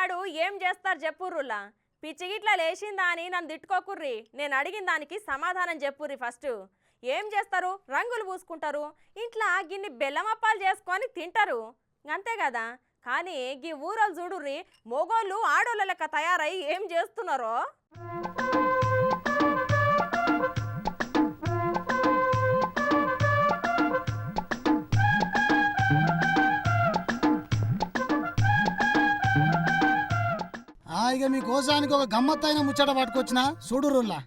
నాడు ఏం చేస్తారు చెప్పుర్రులా? పిచ్చిగిట్లా లేచిందా అని నన్ను తిట్టుకోకుర్రి. నేను అడిగిన దానికి సమాధానం చెప్పుర్రి. ఫస్ట్ ఏం చేస్తారు? రంగులు పూసుకుంటారు, ఇంట్లో గిన్ని బెల్లమప్పాలు చేసుకొని తింటారు, అంతే కదా. కానీ గీ ఊరోళ్ళు చూడుర్రి, మొగోళ్ళు ఆడోళ్ళ లెక్క తయారై ఏం చేస్తున్నారో. ఇక మీ కోసానికి ఒక గమ్మత్తైన ముచ్చట పట్టుకొచ్చిన చూడురుల్లా.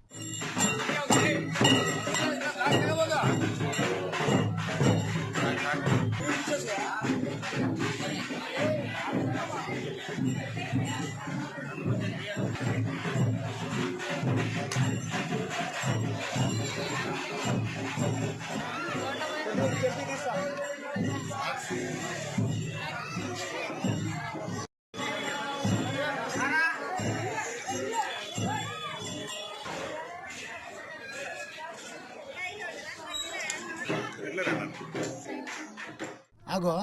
అగో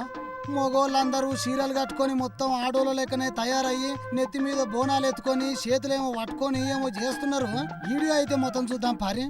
మగోళ్ళందరూ చీరలు కట్టుకొని మొత్తం ఆడోళ్ళ లెక్కనే తయారయ్యి నెత్తి మీద బోనాలు ఎత్తుకొని చేతులేమో పట్టుకొని ఏమో చేస్తున్నారు. వీడియో అయితే మొత్తం చూద్దాం పారి.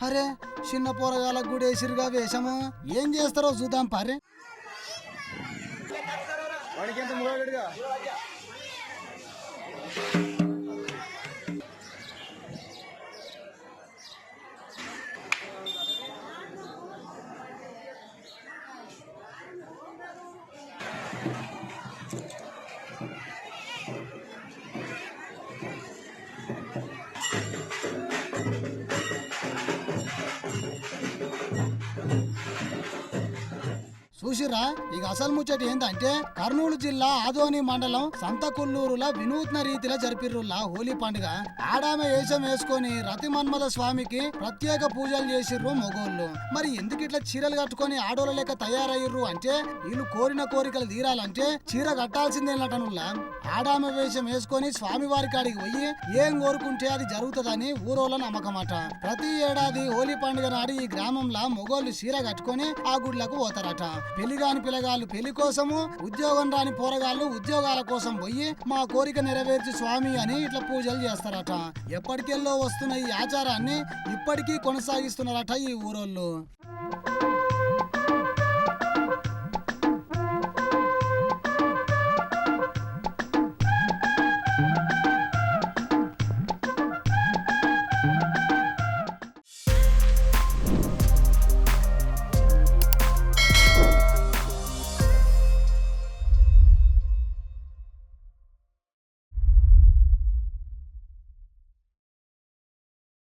అరే చిన్న పోరగాళ్ళకు కూడా వేసిరుగా వేషము. ఏం చేస్తారో చూద్దాం పారే. చూసిరా, ఇక అసలు ముచ్చట ఏంటంటే కర్నూలు జిల్లా ఆదోని మండలం సంతకుల్లూరుల వినూత్న రీతిలో జరిపిర్రుల్లా హోలీ పండుగ. ఆడామె వేషం వేసుకొని రతి మన్మథ స్వామికి ప్రత్యేక పూజలు చేసిర్రు మొగోళ్ళు. మరి ఎందుకు ఇట్లా చీరలు కట్టుకొని ఆడోళ్ళ లెక్క తయారయ్యిర్రు అంటే వీళ్ళు కోరిన కోరికలు తీరాలంటే చీర కట్టాల్సిందేనటనుల్లా. ఆడామె వేషం వేసుకొని స్వామి వారి కాడికి పోయి ఏం కోరుకుంటే అది జరుగుతుందని ఊరోళ్ళ నమ్మకమట. ప్రతి ఏడాది హోలీ పండుగ నాడు ఈ గ్రామంలో మొగోళ్ళు చీర కట్టుకొని ఆ గుడ్లకు పోతారట. పెళ్లి కాని పిల్లగాళ్ళు పెళ్లి కోసము, ఉద్యోగం రాని పోరగాళ్ళు ఉద్యోగాల కోసం పోయి మా కోరిక నెరవేర్చి స్వామి అని ఇట్లా పూజలు చేస్తారట. ఎప్పటికెళ్ళో వస్తున్న ఈ ఆచారాన్ని ఇప్పటికీ కొనసాగిస్తున్నారట ఈ ఊరోళ్ళు.